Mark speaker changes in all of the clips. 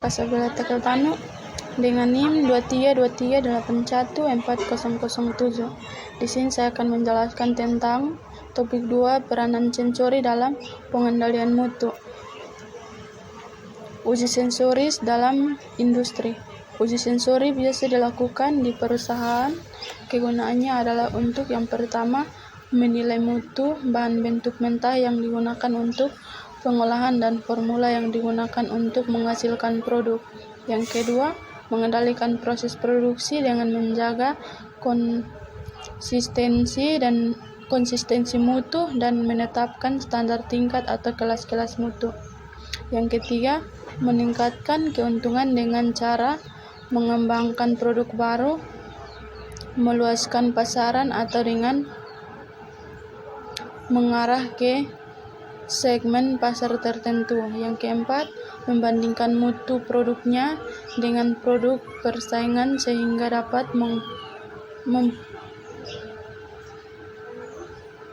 Speaker 1: Kasabela Tekeltanu dengan NIM 2323814007. Di sini saya akan menjelaskan tentang topik 2, peranan sensori dalam pengendalian mutu. Uji sensoris dalam industri. Uji sensori biasa dilakukan di perusahaan. Kegunaannya adalah untuk yang pertama, menilai mutu bahan bentuk mentah yang digunakan untuk pengolahan dan formula yang digunakan untuk menghasilkan produk. Yang kedua, mengendalikan proses produksi dengan menjaga konsistensi mutu dan menetapkan standar tingkat atau kelas-kelas mutu. Yang ketiga, meningkatkan keuntungan dengan cara mengembangkan produk baru, meluaskan pasaran atau dengan mengarah ke segmen pasar tertentu. Yang keempat, membandingkan mutu produknya dengan produk persaingan sehingga dapat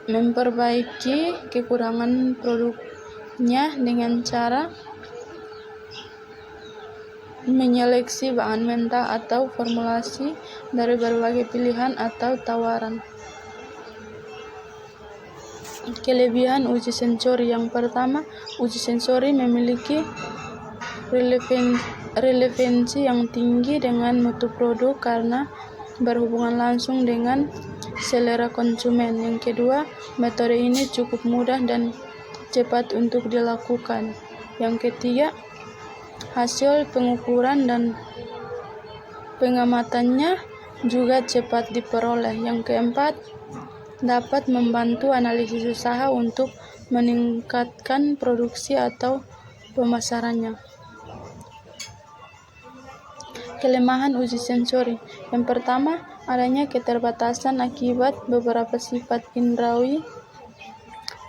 Speaker 1: memperbaiki kekurangan produknya dengan cara menyeleksi bahan mentah atau formulasi dari berbagai pilihan atau tawaran. Kelebihan uji sensori. Yang pertama, uji sensori memiliki relevansi yang tinggi dengan mutu produk karena berhubungan langsung dengan selera konsumen. Yang kedua, metode ini cukup mudah dan cepat untuk dilakukan. Yang ketiga, hasil pengukuran dan pengamatannya juga cepat diperoleh. Yang keempat, dapat membantu analisis usaha untuk meningkatkan produksi atau pemasarannya. Kelemahan uji sensori. Yang pertama, adanya keterbatasan akibat beberapa sifat indrawi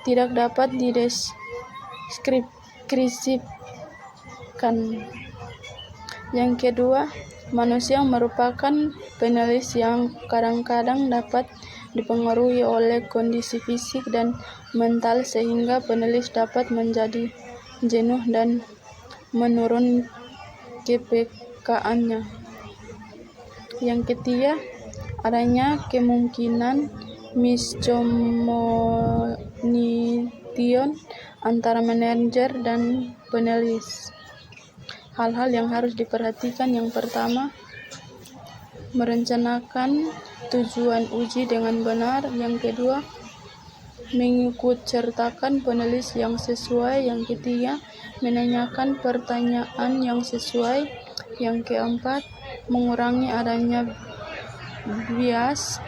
Speaker 1: tidak dapat dideskripsikan. Yang kedua, manusia merupakan penulis yang kadang-kadang dapat dipengaruhi oleh kondisi fisik dan mental sehingga penulis dapat menjadi jenuh dan menurun kepekaannya. Yang ketiga, adanya kemungkinan miscommunication antara manajer dan penulis. Hal-hal yang harus diperhatikan. Yang pertama, merencanakan tujuan uji dengan benar. Yang kedua, mengikutsertakan penulis yang sesuai. Yang ketiga, menanyakan pertanyaan yang sesuai. Yang keempat, mengurangi adanya bias.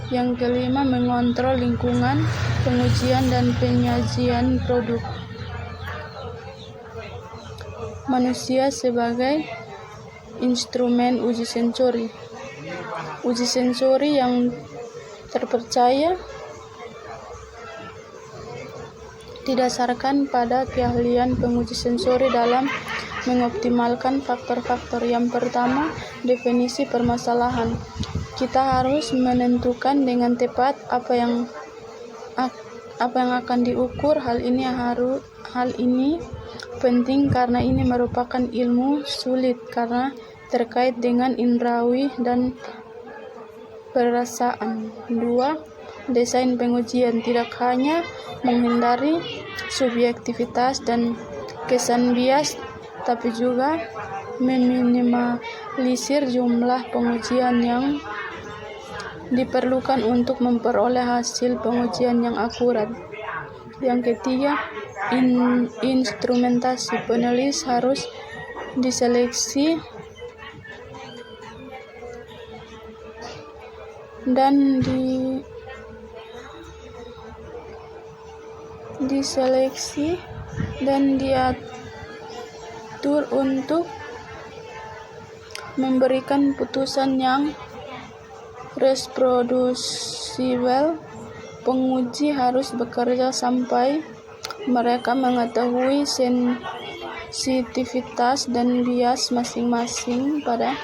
Speaker 1: Yang kelima, mengontrol lingkungan pengujian dan penyajian produk. Manusia sebagai instrumen uji sensori. Uji sensori yang terpercaya didasarkan pada keahlian penguji sensori dalam mengoptimalkan faktor-faktor. Yang pertama, definisi permasalahan. Kita harus menentukan dengan tepat apa yang akan diukur. Hal ini penting karena ini merupakan ilmu sulit karena terkait dengan indrawi dan perasaan. 2. Desain pengujian. Tidak hanya menghindari subjektivitas dan kesan bias, tapi juga meminimalisir jumlah pengujian yang diperlukan untuk memperoleh hasil pengujian yang akurat. Yang ketiga, instrumentasi. Penulis harus diseleksi dan diatur untuk memberikan putusan yang reproducible. Penguji harus bekerja sampai mereka mengetahui sensitivitas dan bias masing-masing pada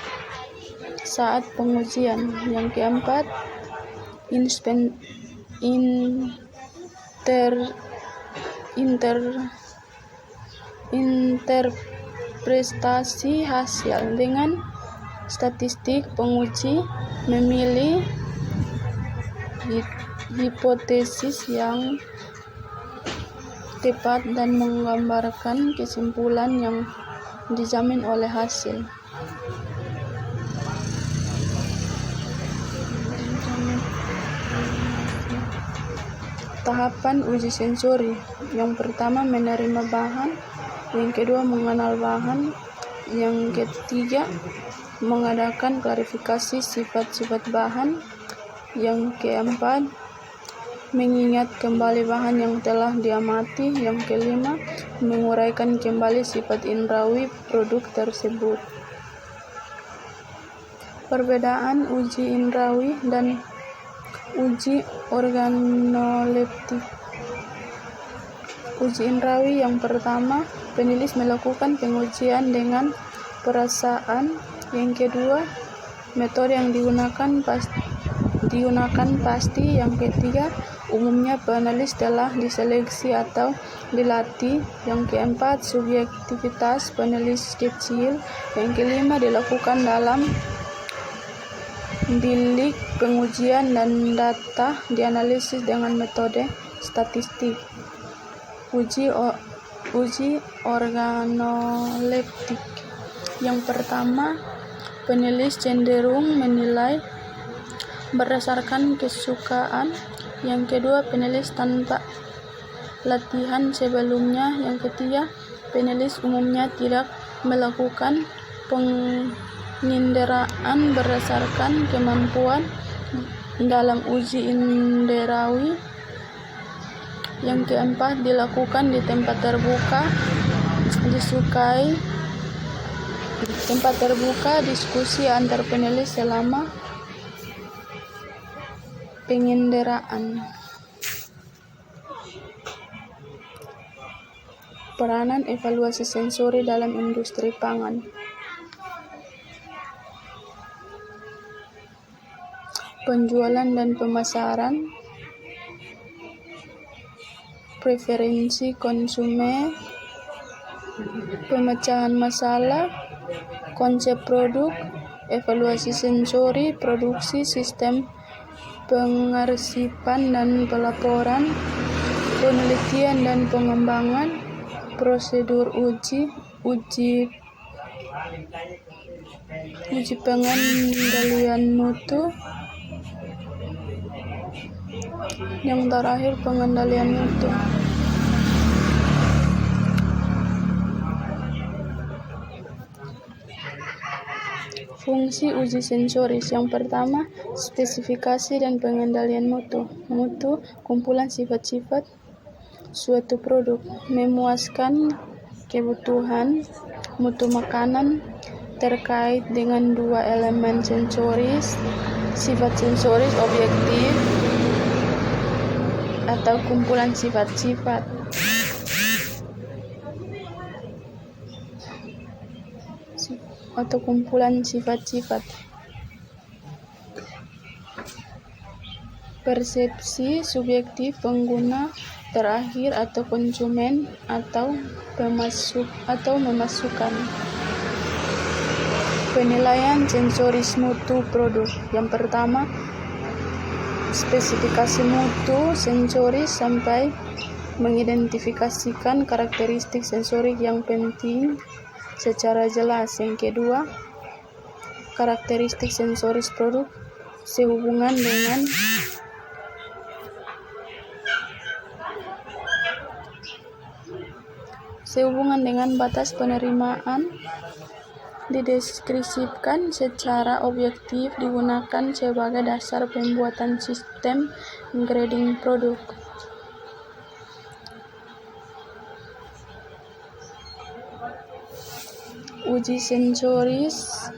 Speaker 1: saat pengujian. Yang keempat, interpretasi prestasi hasil. Dengan statistik, penguji memilih hipotesis yang tepat dan menggambarkan kesimpulan yang dijamin oleh hasil. Tahapan uji sensori. Yang pertama, menerima bahan. Yang kedua, mengenal bahan. Yang ketiga, mengadakan klarifikasi sifat-sifat bahan. Yang keempat, mengingat kembali bahan yang telah diamati. Yang kelima, menguraikan kembali sifat indrawi produk tersebut. Perbedaan uji indrawi dan uji organoleptik. Uji indrawi yang pertama, penulis melakukan pengujian dengan perasaan. Yang kedua, metode yang digunakan pasti. Yang ketiga, umumnya penulis telah diseleksi atau dilatih. Yang keempat, subjektivitas penulis kecil. Yang kelima, dilakukan dalam bilik pengujian dan data dianalisis dengan metode statistik. Uji organoleptik. Yang pertama, penulis cenderung menilai berdasarkan kesukaan. Yang kedua, penulis tanpa latihan sebelumnya. Yang ketiga, penulis umumnya tidak melakukan penginderaan berdasarkan kemampuan dalam uji indrawi. Yang keempat, dilakukan di tempat terbuka, diskusi antar penulis selama penginderaan. Peranan evaluasi sensori dalam industri pangan. Penjualan dan pemasaran, preferensi konsumen, pemecahan masalah, konsep produk, evaluasi sensori, produksi, sistem pengarsipan dan pelaporan, penelitian dan pengembangan, prosedur uji pengendalian mutu. Yang terakhir, pengendalian mutu. Fungsi uji sensoris. Yang pertama, spesifikasi dan pengendalian mutu. Mutu, kumpulan sifat-sifat suatu produk. Memuaskan kebutuhan mutu makanan terkait dengan dua elemen sensoris, sifat sensoris objektif atau kumpulan sifat-sifat. Persepsi subjektif pengguna terakhir atau konsumen atau memasukkan. Penilaian sensoris mutu produk. Yang pertama, spesifikasi mutu sensoris sampai mengidentifikasikan karakteristik sensorik yang penting secara jelas. Yang kedua, karakteristik sensoris produk sehubungan dengan batas penerimaan, dideskripsikan secara objektif, digunakan sebagai dasar pembuatan sistem grading produk. Uji sensoris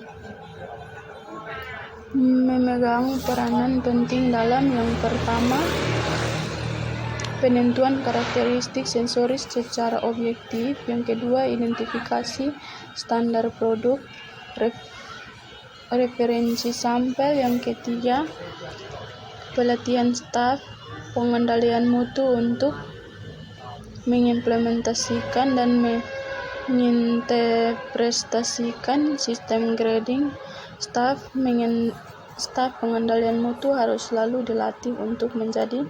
Speaker 1: memegang peranan penting dalam yang pertama, penentuan karakteristik sensoris secara objektif. Yang kedua, identifikasi standar produk, referensi sampel. Yang ketiga, pelatihan staf, pengendalian mutu untuk mengimplementasikan dan menginterpretasikan sistem grading staf pengendalian mutu harus selalu dilatih untuk menjadi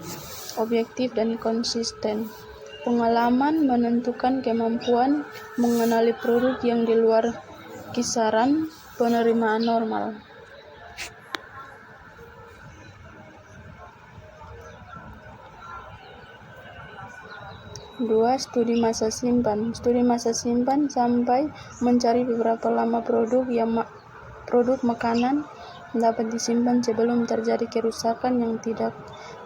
Speaker 1: objektif dan konsisten. Pengalaman menentukan kemampuan mengenali produk yang di luar kisaran penerimaan normal. Dua, studi masa simpan. Studi masa simpan sampai mencari beberapa lama produk makanan dapat disimpan sebelum terjadi kerusakan yang tidak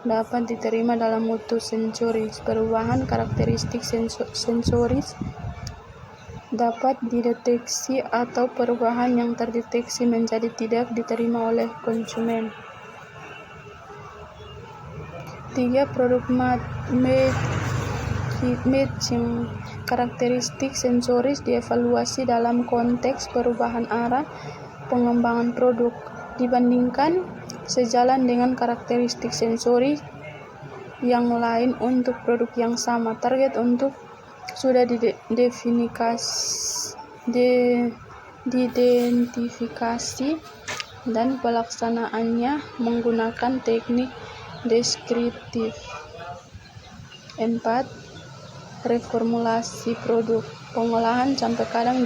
Speaker 1: dapat diterima dalam mutu sensoris. Perubahan karakteristik sensoris dapat dideteksi atau perubahan yang terdeteksi menjadi tidak diterima oleh konsumen. 3. Produk matching. Karakteristik sensoris dievaluasi dalam konteks perubahan arah pengembangan produk dibandingkan sejalan dengan karakteristik sensoris yang lain untuk produk yang sama. Target untuk sudah diidentifikasi dan pelaksanaannya menggunakan teknik deskriptif. 4. Reformulasi produk. Pengolahan sampai kadang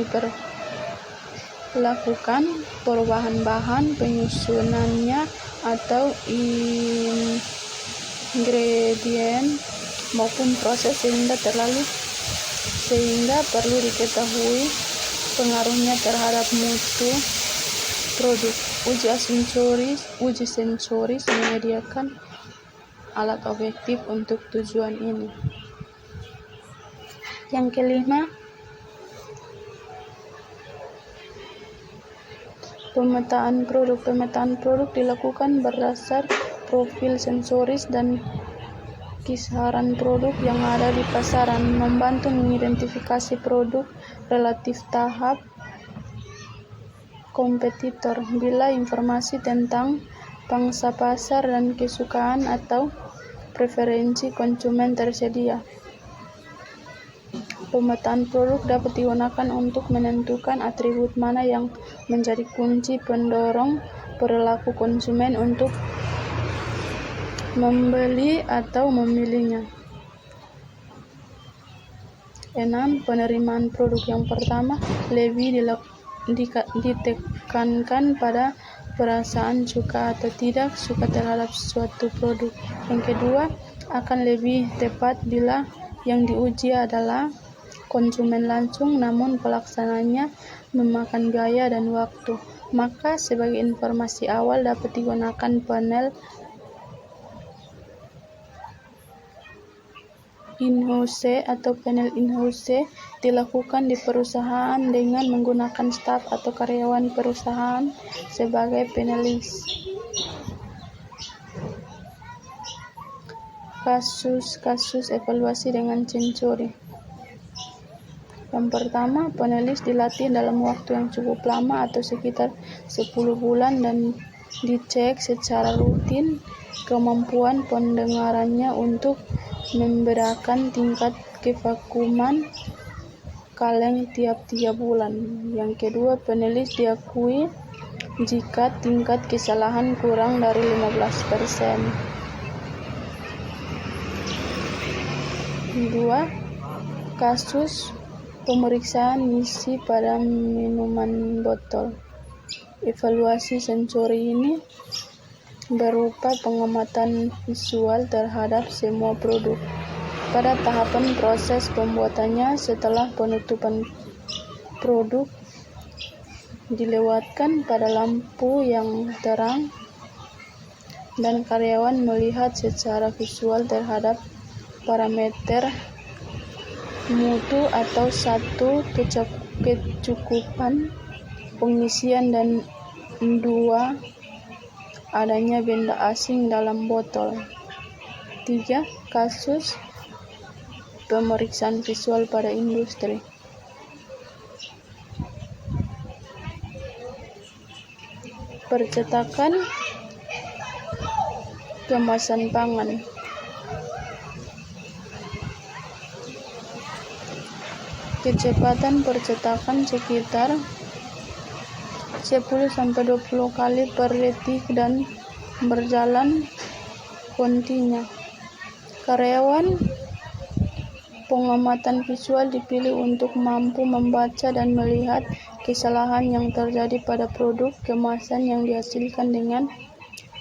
Speaker 1: dilakukan perubahan bahan, penyusunannya atau ingredient maupun proses sehingga perlu diketahui pengaruhnya terhadap mutu produk. Uji sensoris menyediakan alat objektif untuk tujuan ini. Yang kelima, pemetaan produk. Pemetaan produk dilakukan berdasar profil sensoris dan kisaran produk yang ada di pasaran, membantu mengidentifikasi produk relatif tahap kompetitor. Bila informasi tentang pangsa pasar dan kesukaan atau preferensi konsumen tersedia. Pemetaan produk dapat digunakan untuk menentukan atribut mana yang menjadi kunci pendorong perilaku konsumen untuk membeli atau memilihnya. 6. Penerimaan produk. Yang pertama, lebih ditekankan pada perasaan suka atau tidak suka terhadap suatu produk. Yang kedua, akan lebih tepat bila yang diuji adalah konsumen langsung namun pelaksananya memakan biaya dan waktu. Maka sebagai informasi awal dapat digunakan panel in-house atau panel in-house dilakukan di perusahaan dengan menggunakan staf atau karyawan perusahaan sebagai panelis. Kasus evaluasi dengan sensori. Yang pertama, panelis dilatih dalam waktu yang cukup lama atau sekitar 10 bulan dan dicek secara rutin kemampuan pendengarannya untuk membedakan tingkat kevakuman kaleng tiap 3 bulan. Yang kedua, panelis diakui jika tingkat kesalahan kurang dari 15%. 2. Kasus pemeriksaan misi pada minuman botol. Evaluasi sensori ini berupa pengamatan visual terhadap semua produk pada tahapan proses pembuatannya. Setelah penutupan produk dilewatkan pada lampu yang terang dan karyawan melihat secara visual terhadap parameter mutu atau 1. Kecukupan pengisian dan 2. Adanya benda asing dalam botol. 3. Kasus pemeriksaan visual pada industri. Percetakan kemasan pangan. Kecepatan percetakan sekitar 10-20 kali per detik dan berjalan kontinu. Karyawan pengamatan visual dipilih untuk mampu membaca dan melihat kesalahan yang terjadi pada produk kemasan yang dihasilkan dengan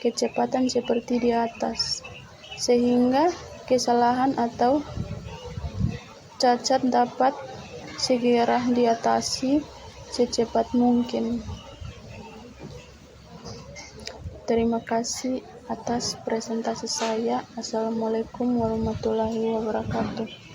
Speaker 1: kecepatan seperti di atas, sehingga kesalahan atau cacat dapat segera diatasi secepat mungkin. Terima kasih atas presentasi saya. Assalamualaikum warahmatullahi wabarakatuh.